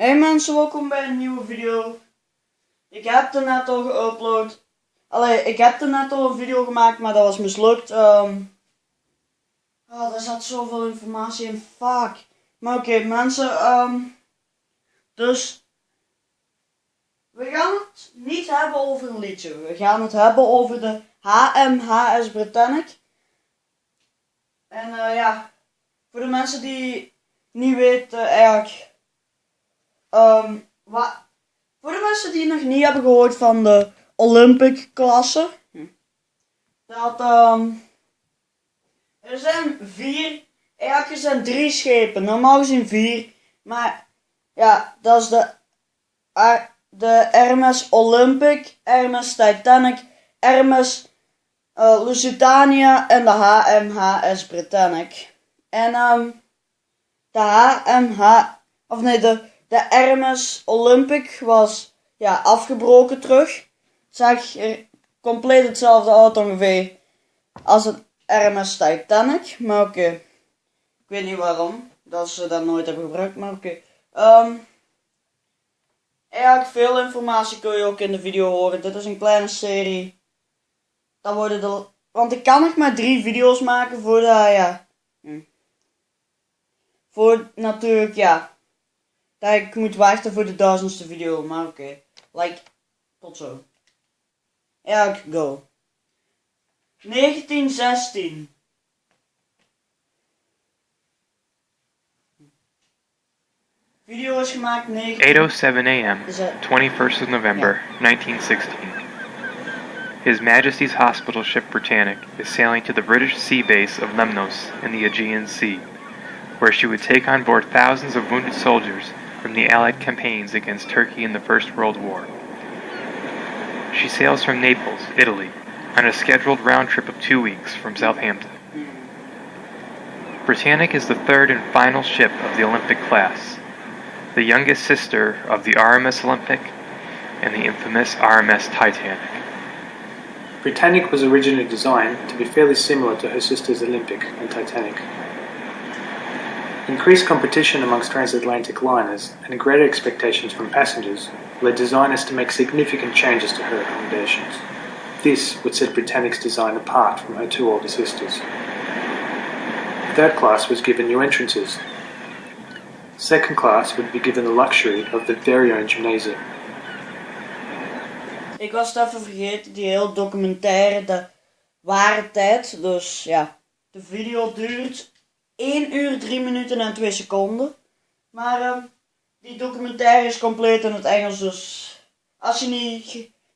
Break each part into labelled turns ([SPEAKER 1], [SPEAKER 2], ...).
[SPEAKER 1] Hey mensen, welkom bij een nieuwe video. Ik heb er net al geüpload. Ik heb er net al een video gemaakt, maar dat was mislukt. Er zat zoveel informatie in, fuck. Maar oké, mensen, dus we gaan het niet hebben over een liedje. We gaan het hebben over de Hmhs Britannic. En ja, voor de mensen die niet weten eigenlijk... Voor de mensen die nog niet hebben gehoord van de Olympic klasse. Er zijn er zijn 3 schepen. Normaal gezien 4. Maar ja, dat is de Hms Olympic, Hms Titanic, Hms Lusitania en de Hmhs Britannic. En de Hms Olympic was afgebroken terug. Zag er compleet hetzelfde uit ongeveer als het Hms Titanic. Maar oké. Ik weet niet waarom. Dat ze dat nooit hebben gebruikt. Maar oké. Eigenlijk veel informatie kun je ook in de video horen. Dit is een kleine serie. Want ik kan nog maar 3 video's maken voordat Voor natuurlijk dat ik moet wachten voor de 1000ste video, maar oké. Tot zo. Go. 1916. Video is gemaakt
[SPEAKER 2] 8:07 a.m., 21st of November, 1916. His Majesty's Hospital ship Britannic is sailing to the British sea base of Lemnos in the Aegean Sea, where she would take on board thousands of wounded soldiers from the Allied campaigns against Turkey in the First World War. She sails from Naples, Italy, on a scheduled round trip of 2 weeks from Southampton. Britannic is the 3rd and final ship of the Olympic class, the youngest sister of the RMS Olympic and the infamous RMS Titanic.
[SPEAKER 3] Britannic was originally designed to be fairly similar to her sisters Olympic and Titanic. Increased competition amongst transatlantic liners and greater expectations from passengers led designers to make significant changes to her accommodations. This would set Britannic's design apart from her 2 older sisters. Third class was given new entrances. Second class would be given the luxury of the very own gymnasium.
[SPEAKER 1] Ik was het even vergeten, die hele documentaire, de Ware Tijd. Dus ja, de video duurt 1 uur, 3 minuten en 2 seconden. Maar die documentaire is compleet in het Engels, dus als je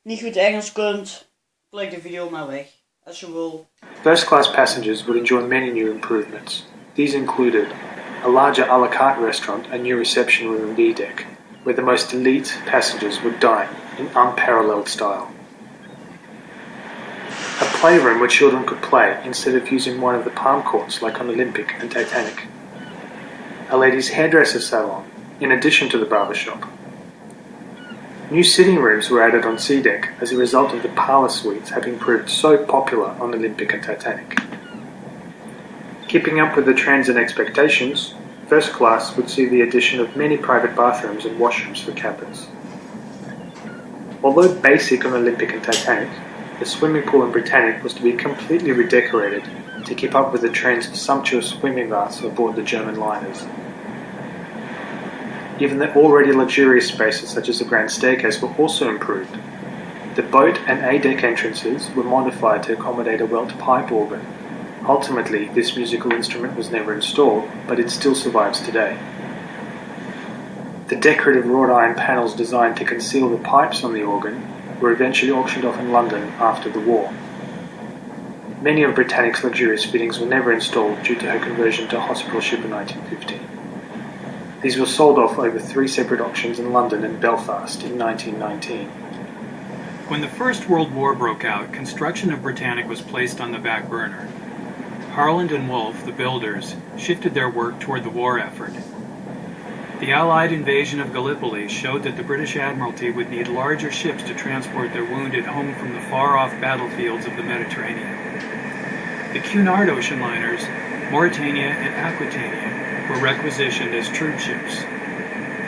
[SPEAKER 1] niet goed Engels kunt, klik de video maar weg, als je wil.
[SPEAKER 3] First class passengers would enjoy many new improvements. These included a larger a la carte restaurant and new reception room on B-deck, where the most elite passengers would dine in unparalleled style. A playroom where children could play instead of using one of the palm courts like on Olympic and Titanic. A ladies' hairdresser salon, in addition to the barber shop. New sitting rooms were added on C-deck as a result of the parlour suites having proved so popular on Olympic and Titanic. Keeping up with the trends and expectations, first class would see the addition of many private bathrooms and washrooms for cabins. Although basic on Olympic and Titanic, the swimming pool in Britannic was to be completely redecorated to keep up with the trends of sumptuous swimming baths aboard the German liners. Even the already luxurious spaces such as the grand staircase were also improved. The boat and A-deck entrances were modified to accommodate a Welt pipe organ. Ultimately, this musical instrument was never installed, but it still survives today. The decorative wrought iron panels designed to conceal the pipes on the organ were eventually auctioned off in London after the war. Many of Britannic's luxurious fittings were never installed due to her conversion to hospital ship in 1950. These were sold off over 3 separate auctions in London and Belfast in 1919.
[SPEAKER 4] When the First World War broke out, construction of Britannic was placed on the back burner. Harland and Wolff, the builders, shifted their work toward the war effort. The Allied invasion of Gallipoli showed that the British Admiralty would need larger ships to transport their wounded home from the far-off battlefields of the Mediterranean. The Cunard ocean liners, Mauritania and Aquitania, were requisitioned as troop ships.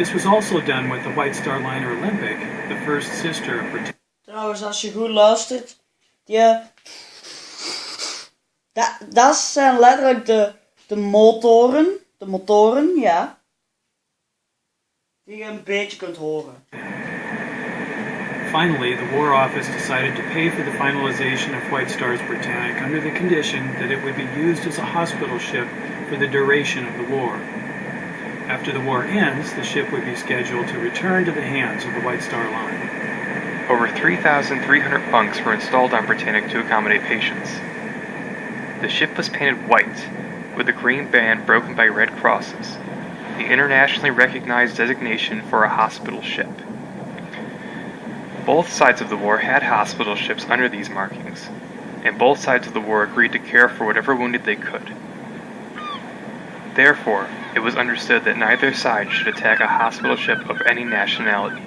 [SPEAKER 4] This was also done with the White Star Liner Olympic, the first sister of Britannic.
[SPEAKER 1] Trouwens, als je goed luistert, dat zijn letterlijk de motoren, ja, die je een beetje kunt horen.
[SPEAKER 4] Finally, the War Office decided to pay for the finalization of White Star's Britannic under the condition that it would be used as a hospital ship for the duration of the war. After the war ends, the ship would be scheduled to return to the hands of the White Star Line.
[SPEAKER 2] Over 3,300 bunks were installed on Britannic to accommodate patients. The ship was painted white, with a green band broken by red crosses, the internationally recognized designation for a hospital ship. Both sides of the war had hospital ships under these markings, and both sides of the war agreed to care for whatever wounded they could. Therefore, it was understood that neither side should attack a hospital ship of any nationality.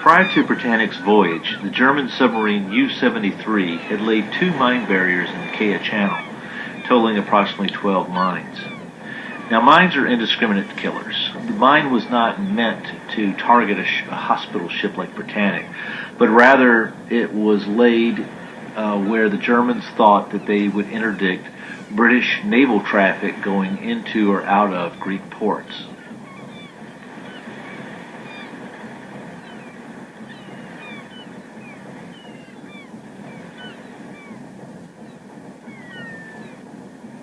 [SPEAKER 5] Prior to Britannic's voyage, the German submarine U-73 had laid 2 mine barriers in the Kea Channel, totaling approximately 12 mines. Now, mines are indiscriminate killers. The mine was not meant to target a hospital ship like Britannic, but rather it was laid where the Germans thought that they would interdict British naval traffic going into or out of Greek ports.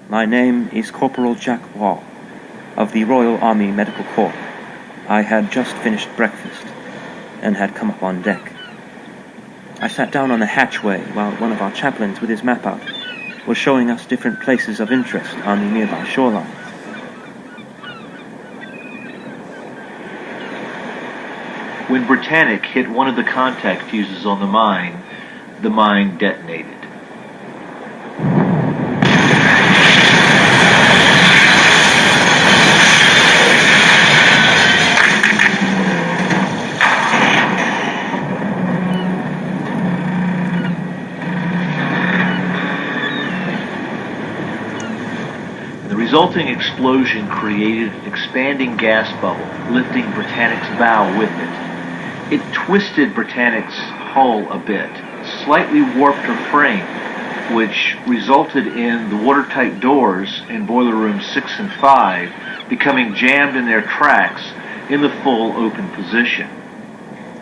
[SPEAKER 6] My name is Corporal Jack Ware, of the Royal Army Medical Corps. I had just finished breakfast and had come up on deck. I sat down on the hatchway while one of our chaplains with his map out was showing us different places of interest on the nearby shoreline.
[SPEAKER 5] When Britannic hit one of the contact fuses on the mine detonated. The resulting explosion created an expanding gas bubble, lifting Britannic's bow with it. It twisted Britannic's hull a bit, slightly warped her frame, which resulted in the watertight doors in boiler rooms 6 and 5 becoming jammed in their tracks in the full open position.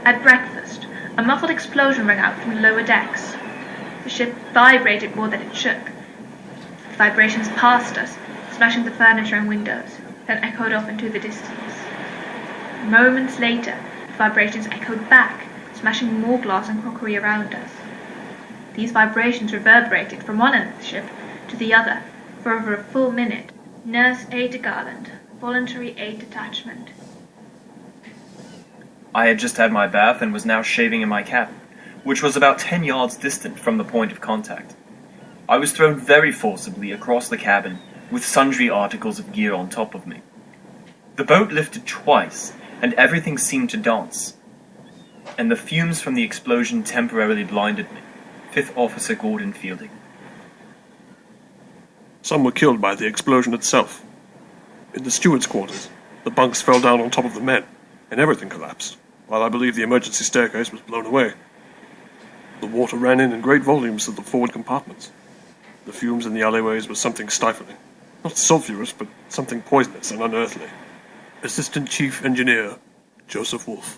[SPEAKER 7] At breakfast, a muffled explosion rang out from the lower decks. The ship vibrated more than it shook. The vibrations passed us, smashing the furniture and windows, then echoed off into the distance. Moments later, the vibrations echoed back, smashing more glass and crockery around us. These vibrations reverberated from one end of the ship to the other for over a full minute. Nurse Ada Garland, Voluntary Aid Detachment.
[SPEAKER 8] I had just had my bath and was now shaving in my cabin, which was about 10 yards distant from the point of contact. I was thrown very forcibly across the cabin with sundry articles of gear on top of me. The boat lifted twice, and everything seemed to dance, and the fumes from the explosion temporarily blinded me. 5th Officer Gordon Fielding.
[SPEAKER 9] Some were killed by the explosion itself. In the steward's quarters, the bunks fell down on top of the men, and everything collapsed, while I believe the emergency staircase was blown away. The water ran in great volumes to the forward compartments. The fumes in the alleyways were something stifling. Not sulphurous, but something poisonous and unearthly. Assistant Chief Engineer, Joseph Wolfe.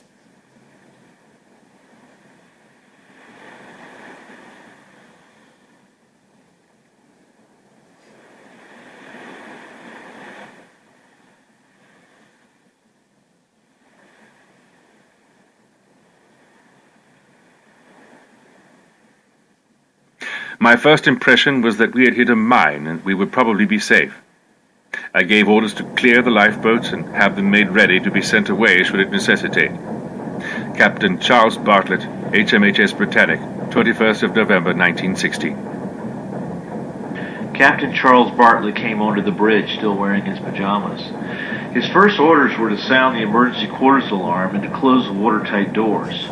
[SPEAKER 10] My first impression was that we had hit a mine and we would probably be safe. I gave orders to clear the lifeboats and have them made ready to be sent away should it necessitate. Captain Charles Bartlett, HMHS Britannic, 21st of November, 1960.
[SPEAKER 5] Captain Charles Bartlett came onto the bridge still wearing his pajamas. His first orders were to sound the emergency quarters alarm and to close the watertight doors.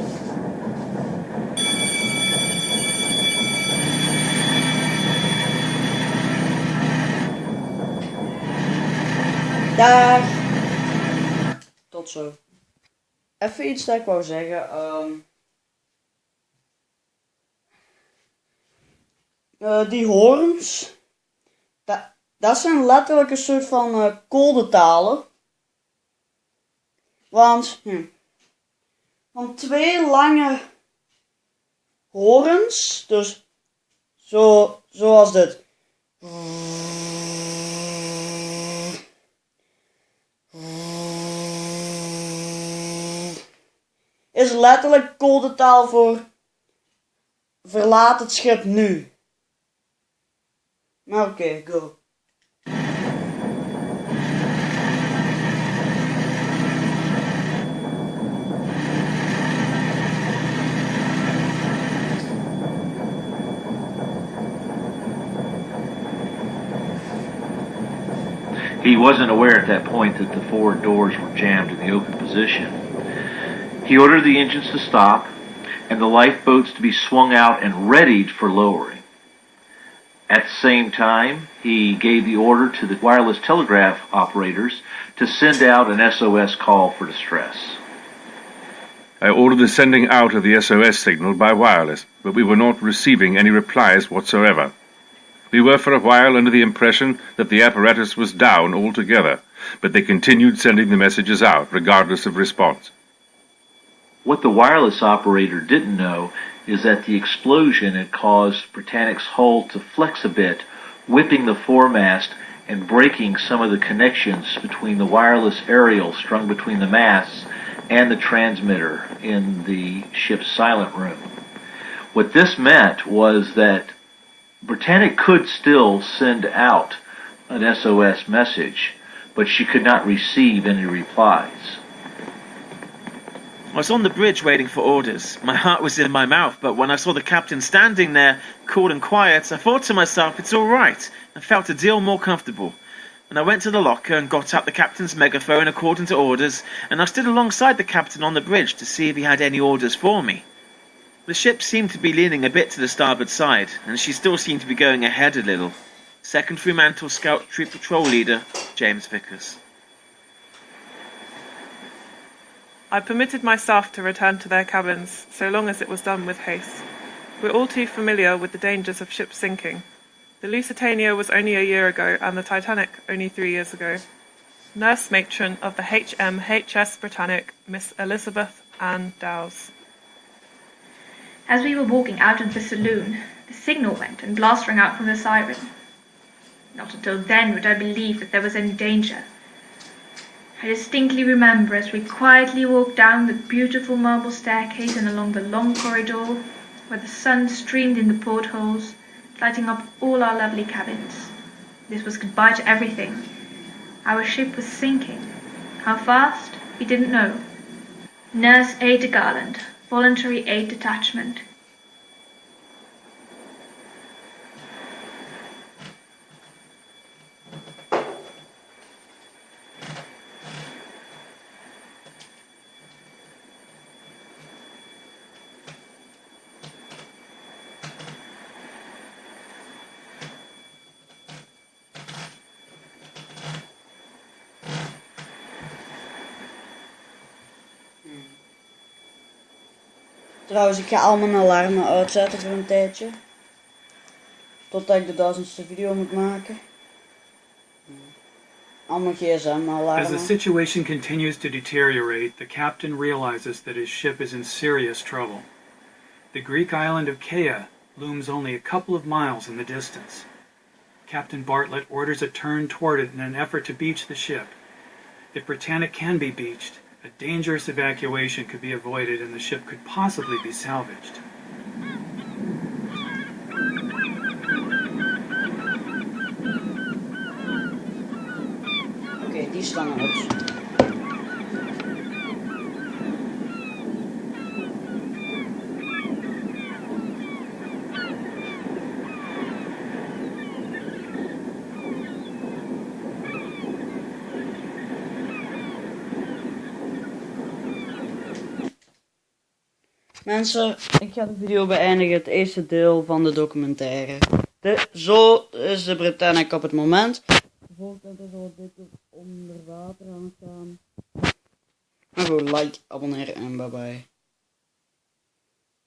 [SPEAKER 1] Dag. Tot zo. Even iets dat ik wou zeggen. Die horens. Dat zijn letterlijk een soort van codetalen. Want van twee lange horens, dus zoals dit. Is letterlijk codetaal voor verlaat het schip nu. Maar oké, go.
[SPEAKER 5] He wasn't aware at that point that the forward doors were jammed in the open position. He ordered the engines to stop and the lifeboats to be swung out and readied for lowering. At the same time, he gave the order to the wireless telegraph operators to send out an SOS call for distress.
[SPEAKER 10] I ordered the sending out of the SOS signal by wireless, but we were not receiving any replies whatsoever. We were for a while under the impression that the apparatus was down altogether, but they continued sending the messages out, regardless of response.
[SPEAKER 5] What the wireless operator didn't know is that the explosion had caused Britannic's hull to flex a bit, whipping the foremast and breaking some of the connections between the wireless aerial strung between the masts and the transmitter in the ship's silent room. What this meant was that Britannic could still send out an SOS message, but she could not receive any replies.
[SPEAKER 11] I was on the bridge waiting for orders. My heart was in my mouth, but when I saw the captain standing there, cool and quiet, I thought to myself, it's all right, and felt a deal more comfortable. And I went to the locker and got out the captain's megaphone according to orders, and I stood alongside the captain on the bridge to see if he had any orders for me. The ship seemed to be leaning a bit to the starboard side, and she still seemed to be going ahead a little. Second Fremantle Scout Troop Patrol Leader, James Vickers.
[SPEAKER 12] I permitted myself to return to their cabins, so long as it was done with haste. We're all too familiar with the dangers of ships sinking. The Lusitania was only a year ago, and the Titanic only 3 years ago. Nurse Matron of the Hmhs Britannic, Miss Elizabeth Ann Dowes.
[SPEAKER 7] As we were walking out of the saloon, the signal went and blast rang out from the siren. Not until then would I believe that there was any danger. I distinctly remember as we quietly walked down the beautiful marble staircase and along the long corridor, where the sun streamed in the portholes, lighting up all our lovely cabins. This was goodbye to everything. Our ship was sinking. How fast? We didn't know. Nurse Ada Garland, Voluntary Aid Detachment.
[SPEAKER 1] Trouwens, ik ga al mijn alarmen uitzetten voor een tijdje. Totdat ik de 1000ste video moet maken. Al mijn gsm-alarmen.
[SPEAKER 4] As the situation continues to deteriorate, the captain realizes that his ship is in serious trouble. The Greek island of Kea looms only a couple of miles in the distance. Captain Bartlett orders a turn toward it in an effort to beach the ship. If Britannic can be beached, a dangerous evacuation could be avoided and the ship could possibly be salvaged.
[SPEAKER 1] Oké, die staan uit. Mensen, ik ga de video beëindigen, het eerste deel van de documentaire. Zo is de Britannic op het moment. Volgt dat er zo dit om onder water aan staan. Maar goed, like, abonneren en bye bye.